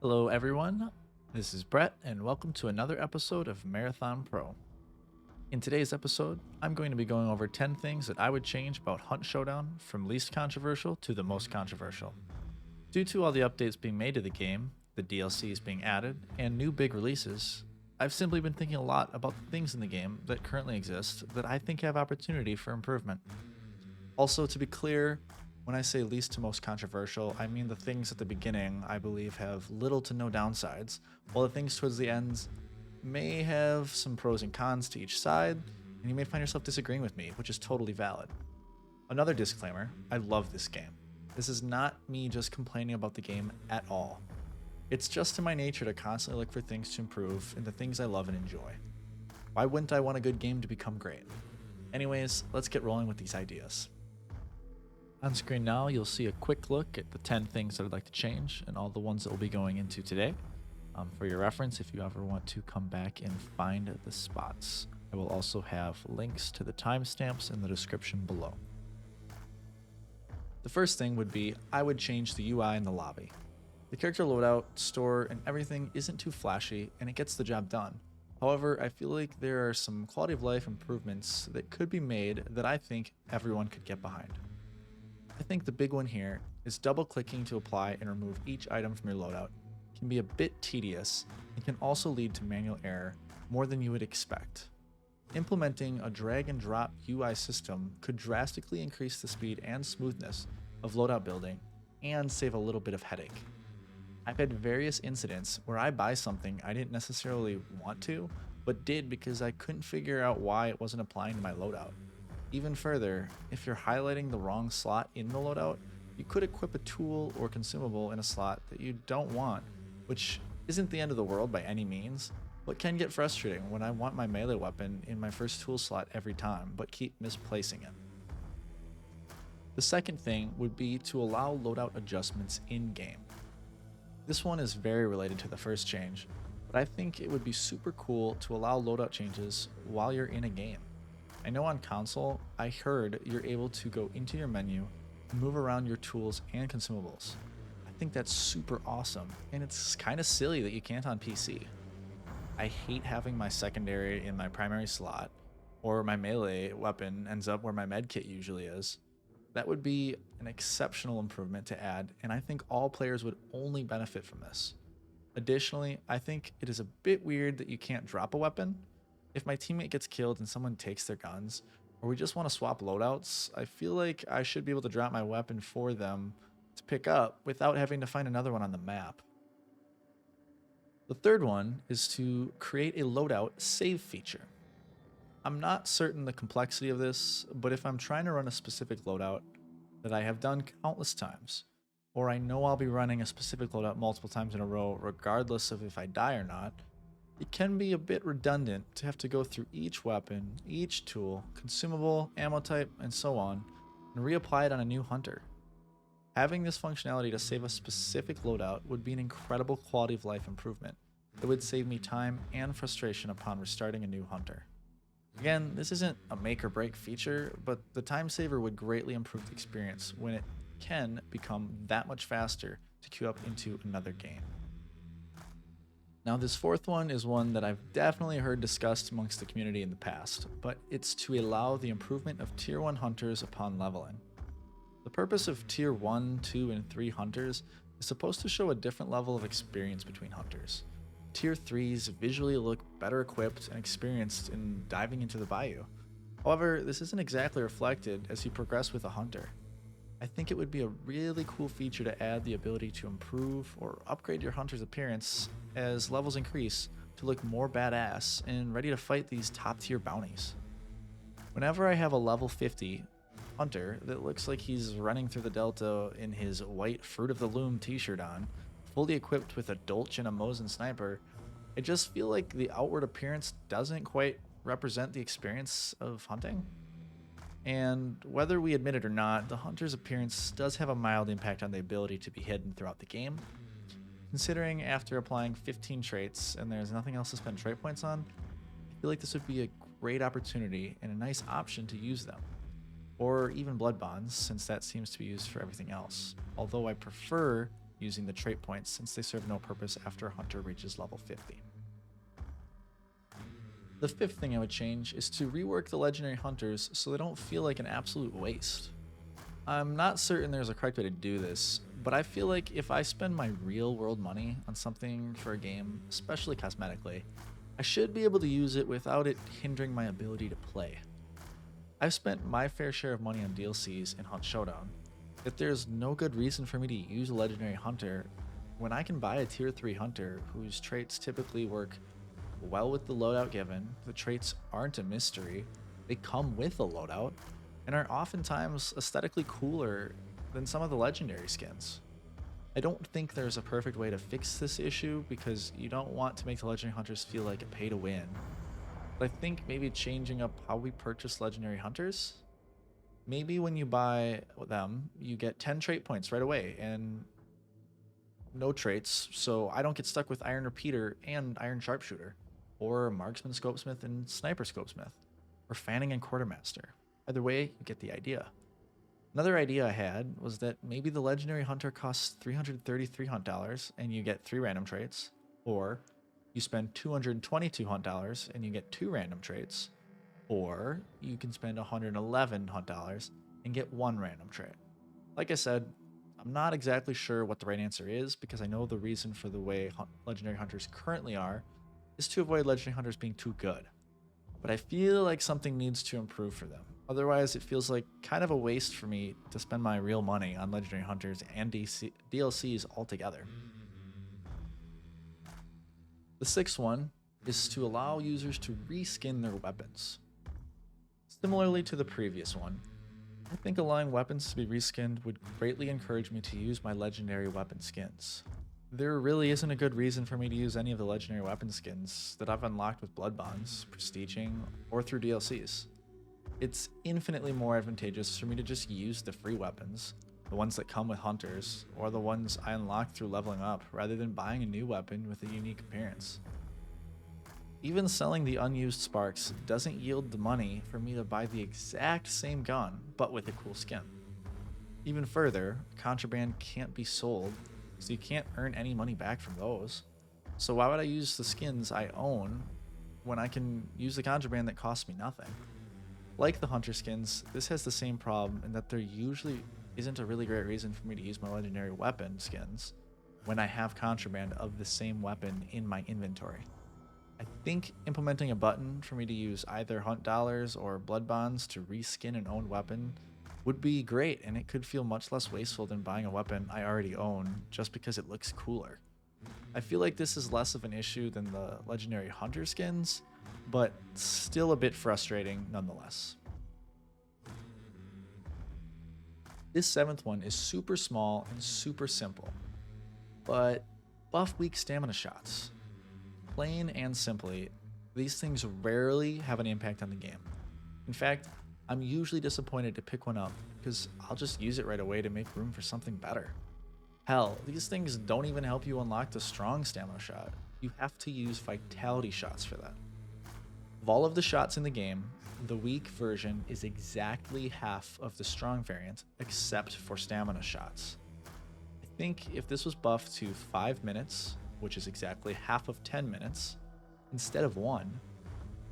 Hello, everyone. This is Brett, and welcome to another episode of Marathon Pro. In today's episode, I'm going to be going over 10 things that I would change about Hunt Showdown from least controversial to the most controversial. Due to all the updates being made to the game, the DLCs being added, and new big releases, I've simply been thinking a lot about the things in the game that currently exist that I think have opportunity for improvement. Also, to be clear, when I say least to most controversial, I mean the things at the beginning I believe have little to no downsides, while the things towards the ends may have some pros and cons to each side, and you may find yourself disagreeing with me, which is totally valid. Another disclaimer, I love this game. This is not me just complaining about the game at all. It's just in my nature to constantly look for things to improve in the things I love and enjoy. Why wouldn't I want a good game to become great? Anyways, let's get rolling with these ideas. On screen now, you'll see a quick look at the 10 things that I'd like to change and all the ones that we'll be going into today. For your reference, if you ever want to come back and find the spots, I will also have links to the timestamps in the description below. The first thing would be I would change the UI in the lobby. The character loadout, store, and everything isn't too flashy and it gets the job done. However, I feel like there are some quality of life improvements that could be made that I think everyone could get behind. I think the big one here is double clicking to apply and remove each item from your loadout can be a bit tedious and can also lead to manual error more than you would expect. Implementing a drag and drop UI system could drastically increase the speed and smoothness of loadout building and save a little bit of headache. I've had various incidents where I buy something I didn't necessarily want to, but did because I couldn't figure out why it wasn't applying to my loadout. Even further, if you're highlighting the wrong slot in the loadout, you could equip a tool or consumable in a slot that you don't want, which isn't the end of the world by any means, but can get frustrating when I want my melee weapon in my first tool slot every time, but keep misplacing it. The second thing would be to allow loadout adjustments in-game. This one is very related to the first change, but I think it would be super cool to allow loadout changes while you're in a game. I know on console, I heard you're able to go into your menu and move around your tools and consumables. I think that's super awesome, and it's kind of silly that you can't on PC. I hate having my secondary in my primary slot, or my melee weapon ends up where my medkit usually is. That would be an exceptional improvement to add, and I think all players would only benefit from this. Additionally, I think it is a bit weird that you can't drop a weapon. If my teammate gets killed and someone takes their guns, or we just want to swap loadouts, I feel like I should be able to drop my weapon for them to pick up without having to find another one on the map. The third one is to create a loadout save feature. I'm not certain the complexity of this, but if I'm trying to run a specific loadout that I have done countless times, or I know I'll be running a specific loadout multiple times in a row regardless of if I die or not, it can be a bit redundant to have to go through each weapon, each tool, consumable, ammo type, and so on, and reapply it on a new hunter. Having this functionality to save a specific loadout would be an incredible quality of life improvement. It would save me time and frustration upon restarting a new hunter. Again, this isn't a make or break feature, but the time saver would greatly improve the experience when it can become that much faster to queue up into another game. Now, this fourth one is one that I've definitely heard discussed amongst the community in the past, but it's to allow the improvement of Tier 1 hunters upon leveling. The purpose of Tier 1, 2, and 3 hunters is supposed to show a different level of experience between hunters. Tier 3s visually look better equipped and experienced in diving into the bayou. However, this isn't exactly reflected as you progress with a hunter. I think it would be a really cool feature to add the ability to improve or upgrade your hunter's appearance as levels increase to look more badass and ready to fight these top tier bounties. Whenever I have a level 50 hunter that looks like he's running through the delta in his white Fruit of the Loom t-shirt on, fully equipped with a Dolch and a Mosin sniper, I just feel like the outward appearance doesn't quite represent the experience of hunting. And whether we admit it or not, the hunter's appearance does have a mild impact on the ability to be hidden throughout the game. Considering after applying 15 traits and there's nothing else to spend trait points on, I feel like this would be a great opportunity and a nice option to use them. Or even blood bonds, since that seems to be used for everything else. Although I prefer using the trait points since they serve no purpose after a hunter reaches level 50. The fifth thing I would change is to rework the legendary hunters so they don't feel like an absolute waste. I'm not certain there's a correct way to do this, but I feel like if I spend my real world money on something for a game, especially cosmetically, I should be able to use it without it hindering my ability to play. I've spent my fair share of money on DLCs in Hunt Showdown, yet there's no good reason for me to use a legendary hunter when I can buy a tier 3 hunter whose traits typically work well with the loadout given, the traits aren't a mystery, they come with a loadout, and are oftentimes aesthetically cooler than some of the legendary skins. I don't think there's a perfect way to fix this issue because you don't want to make the legendary hunters feel like a pay to win. But I think maybe changing up how we purchase legendary hunters. Maybe when you buy them, you get 10 trait points right away and no traits, so I don't get stuck with Iron Repeater and Iron Sharpshooter, or Marksman Scopesmith and Sniper Scopesmith, or Fanning and Quartermaster. Either way, you get the idea. Another idea I had was that maybe the legendary hunter costs $333 hunt dollars and you get 3 random traits, or you spend $222 hunt dollars and you get 2 random traits, or you can spend $111 hunt dollars and get 1 random trait. Like I said, I'm not exactly sure what the right answer is because I know the reason for the way legendary hunters currently are is to avoid legendary hunters being too good. But I feel like something needs to improve for them. Otherwise, it feels like kind of a waste for me to spend my real money on legendary hunters and DLCs altogether. The sixth one is to allow users to reskin their weapons. Similarly to the previous one, I think allowing weapons to be reskinned would greatly encourage me to use my legendary weapon skins. There really isn't a good reason for me to use any of the legendary weapon skins that I've unlocked with blood bonds, prestiging, or through DLCs. It's infinitely more advantageous for me to just use the free weapons, the ones that come with hunters, or the ones I unlock through leveling up, rather than buying a new weapon with a unique appearance. Even selling the unused sparks doesn't yield the money for me to buy the exact same gun, but with a cool skin. Even further, contraband can't be sold, so you can't earn any money back from those. So why would I use the skins I own when I can use the contraband that costs me nothing? Like the hunter skins, this has the same problem in that there usually isn't a really great reason for me to use my legendary weapon skins when I have contraband of the same weapon in my inventory. I think implementing a button for me to use either hunt dollars or blood bonds to reskin an owned weapon would be great, and it could feel much less wasteful than buying a weapon I already own just because it looks cooler. I feel like this is less of an issue than the legendary hunter skins, but still a bit frustrating nonetheless. This seventh one is super small and super simple, but buff weak stamina shots. Plain and simply, these things rarely have an impact on the game. In fact, I'm usually disappointed to pick one up because I'll just use it right away to make room for something better. Hell, these things don't even help you unlock the strong stamina shot. You have to use vitality shots for that. Of all of the shots in the game, the weak version is exactly half of the strong variant except for stamina shots. I think if this was buffed to 5 minutes, which is exactly half of 10 minutes, instead of 1,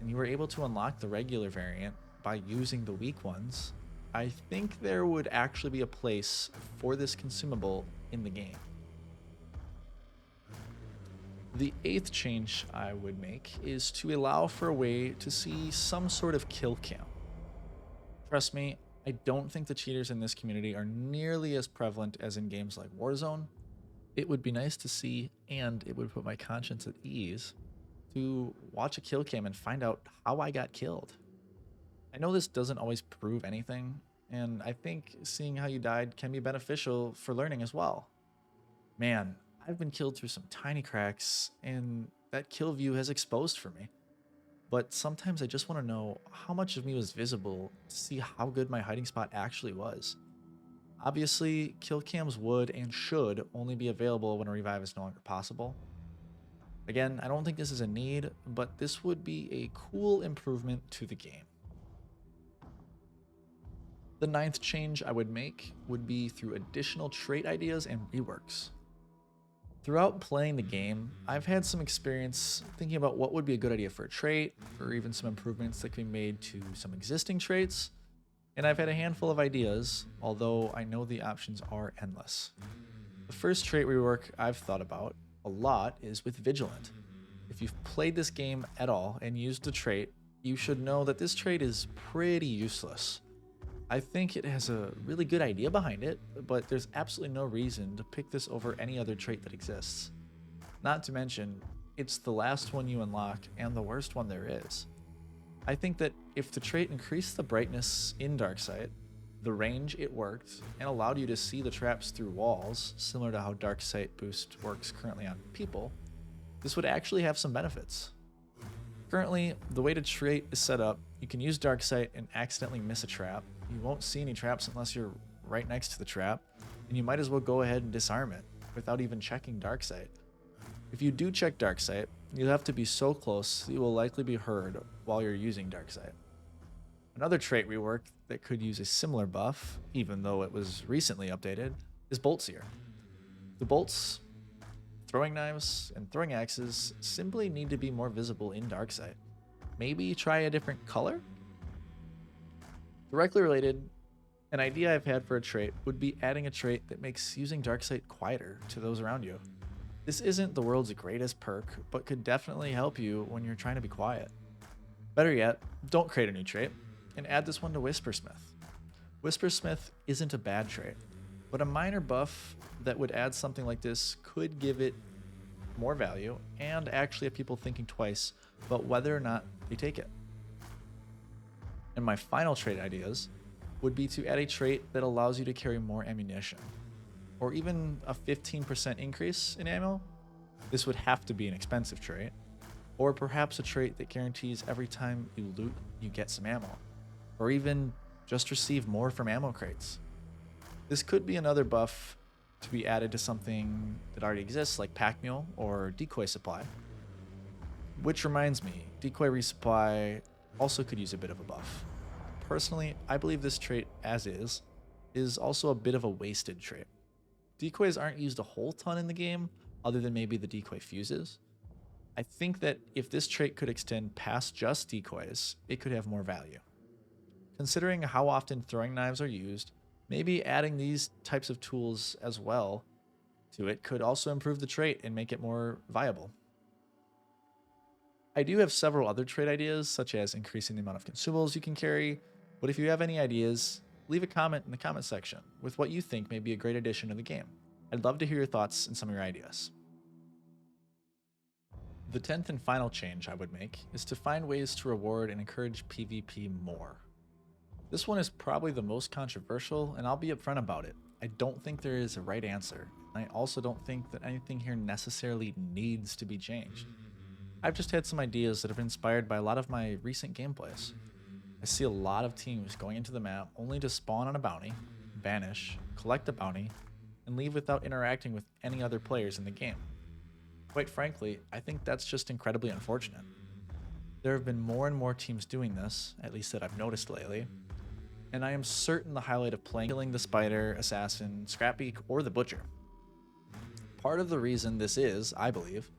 and you were able to unlock the regular variant by using the weak ones, I think there would actually be a place for this consumable in the game. The eighth change I would make is to allow for a way to see some sort of kill cam. Trust me, I don't think the cheaters in this community are nearly as prevalent as in games like Warzone. It would be nice to see, and it would put my conscience at ease, to watch a kill cam and find out how I got killed. I know this doesn't always prove anything, and I think seeing how you died can be beneficial for learning as well. Man, I've been killed through some tiny cracks, and that kill view has exposed for me. But sometimes I just want to know how much of me was visible to see how good my hiding spot actually was. Obviously, kill cams would and should only be available when a revive is no longer possible. Again, I don't think this is a need, but this would be a cool improvement to the game. The ninth change I would make would be through additional trait ideas and reworks. Throughout playing the game, I've had some experience thinking about what would be a good idea for a trait, or even some improvements that can be made to some existing traits, and I've had a handful of ideas, although I know the options are endless. The first trait rework I've thought about a lot is with Vigilant. If you've played this game at all and used the trait, you should know that this trait is pretty useless. I think it has a really good idea behind it, but there's absolutely no reason to pick this over any other trait that exists. Not to mention, it's the last one you unlock and the worst one there is. I think that if the trait increased the brightness in Darksight, the range it worked, and allowed you to see the traps through walls, similar to how Darksight Boost works currently on people, this would actually have some benefits. Currently, the way the trait is set up, you can use Darksight and accidentally miss a trap. You won't see any traps unless you're right next to the trap, and you might as well go ahead and disarm it without even checking Darksight. If you do check Darksight, you'll have to be so close that you will likely be heard while you're using Darksight. Another trait rework that could use a similar buff, even though it was recently updated, is Bolt Seer. The bolts, throwing knives, and throwing axes simply need to be more visible in Darksight. Maybe try a different color? Directly related, an idea I've had for a trait would be adding a trait that makes using Darksight quieter to those around you. This isn't the world's greatest perk, but could definitely help you when you're trying to be quiet. Better yet, don't create a new trait, and add this one to Whispersmith. Whispersmith isn't a bad trait, but a minor buff that would add something like this could give it more value and actually have people thinking twice about whether or not they take it. And my final trait ideas would be to add a trait that allows you to carry more ammunition, or even a 15% increase in ammo. This would have to be an expensive trait, or perhaps a trait that guarantees every time you loot you get some ammo, or even just receive more from ammo crates. This could be another buff to be added to something that already exists, like Pack Mule or Decoy Supply. Which reminds me, Decoy Resupply also could use a bit of a buff. Personally, I believe this trait, as is also a bit of a wasted trait. Decoys aren't used a whole ton in the game, other than maybe the decoy fuses. I think that if this trait could extend past just decoys, it could have more value. Considering how often throwing knives are used, maybe adding these types of tools as well to it could also improve the trait and make it more viable. I do have several other trait ideas, such as increasing the amount of consumables you can carry, but if you have any ideas, leave a comment in the comment section with what you think may be a great addition to the game. I'd love to hear your thoughts and some of your ideas. The 10th and final change I would make is to find ways to reward and encourage PvP more. This one is probably the most controversial, and I'll be upfront about it. I don't think there is a right answer. I also don't think that anything here necessarily needs to be changed. I've just had some ideas that have been inspired by a lot of my recent gameplays. I see a lot of teams going into the map only to spawn on a bounty, vanish, collect a bounty, and leave without interacting with any other players in the game. Quite frankly, I think that's just incredibly unfortunate. There have been more and more teams doing this, at least that I've noticed lately, and I am certain the highlight of playing killing the spider, assassin, scrapbeak, or the butcher. Part of the reason this is, I believe,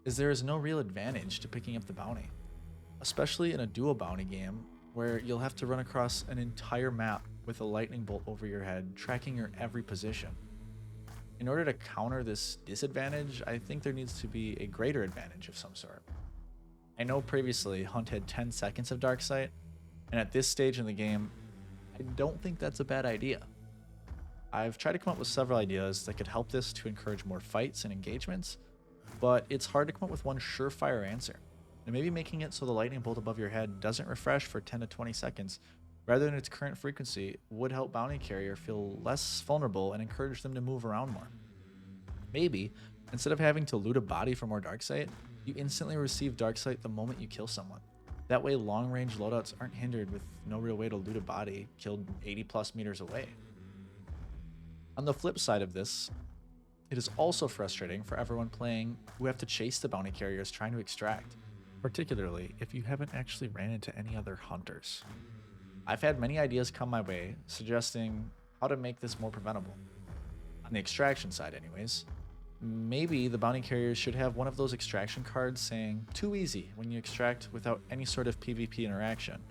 is there is no real advantage to picking up the bounty, especially in a dual bounty game where you'll have to run across an entire map with a lightning bolt over your head, tracking your every position. In order to counter this disadvantage, I think there needs to be a greater advantage of some sort. I know previously Hunt had 10 seconds of Darksight, and at this stage in the game, I don't think that's a bad idea. I've tried to come up with several ideas that could help this to encourage more fights and engagements, but it's hard to come up with one surefire answer. And maybe making it so the lightning bolt above your head doesn't refresh for 10 to 20 seconds, rather than its current frequency, would help Bounty Carrier feel less vulnerable and encourage them to move around more. Maybe, instead of having to loot a body for more Darksight, you instantly receive Darksight the moment you kill someone. That way long-range loadouts aren't hindered with no real way to loot a body killed 80 plus meters away. On the flip side of this, it is also frustrating for everyone playing who have to chase the bounty carriers trying to extract, particularly if you haven't actually ran into any other hunters. I've had many ideas come my way suggesting how to make this more preventable. On the extraction side anyways, Maybe the bounty carriers should have one of those extraction cards saying too easy when you extract without any sort of PvP interaction.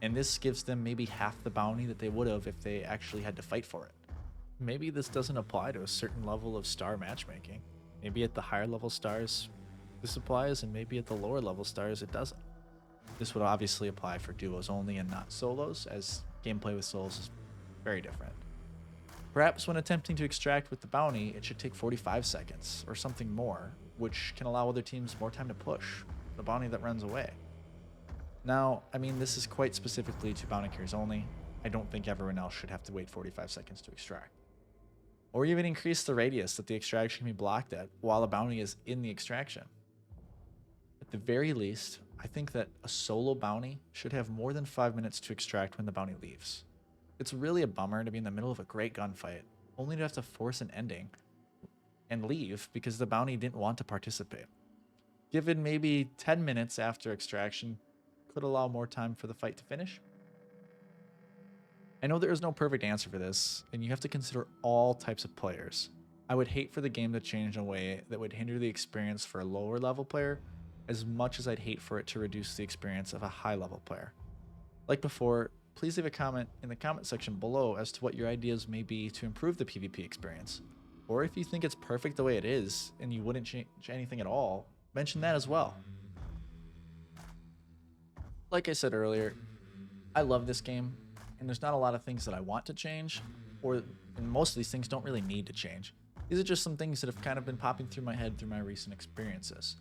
And this gives them maybe half the bounty that they would have if they actually had to fight for it. Maybe this doesn't apply to a certain level of star matchmaking. Maybe at the higher level stars this applies, and maybe at the lower level stars it doesn't. This would obviously apply for duos only and not solos, as gameplay with solos is very different. Perhaps when attempting to extract with the bounty, it should take 45 seconds or something more, which can allow other teams more time to push the bounty that runs away. Now, I mean, this is quite specifically to bounty carriers only. I don't think everyone else should have to wait 45 seconds to extract. Or even increase the radius that the extraction can be blocked at while a bounty is in the extraction. At the very least, I think that a solo bounty should have more than 5 minutes to extract when the bounty leaves. It's really a bummer to be in the middle of a great gunfight, only to have to force an ending and leave because the bounty didn't want to participate. Given maybe 10 minutes after extraction could allow more time for the fight to finish. I know there is no perfect answer for this, and you have to consider all types of players. I would hate for the game to change in a way that would hinder the experience for a lower level player as much as I'd hate for it to reduce the experience of a high level player. Like before, please leave a comment in the comment section below as to what your ideas may be to improve the PvP experience. Or if you think it's perfect the way it is and you wouldn't change anything at all, mention that as well. Like I said earlier, I love this game, and there's not a lot of things that I want to change, and most of these things don't really need to change. These are just some things that have kind of been popping through my head through my recent experiences.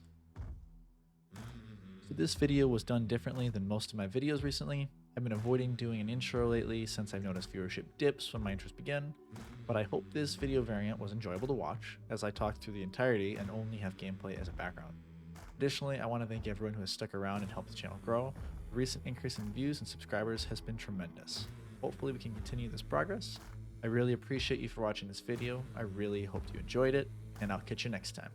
So this video was done differently than most of my videos recently. I've been avoiding doing an intro lately since I've noticed viewership dips when my intros begin, but I hope this video variant was enjoyable to watch as I talk through the entirety and only have gameplay as a background. Additionally, I want to thank everyone who has stuck around and helped the channel grow. The recent increase in views and subscribers has been tremendous. Hopefully we can continue this progress. I really appreciate you for watching this video. I really hope you enjoyed it, and I'll catch you next time.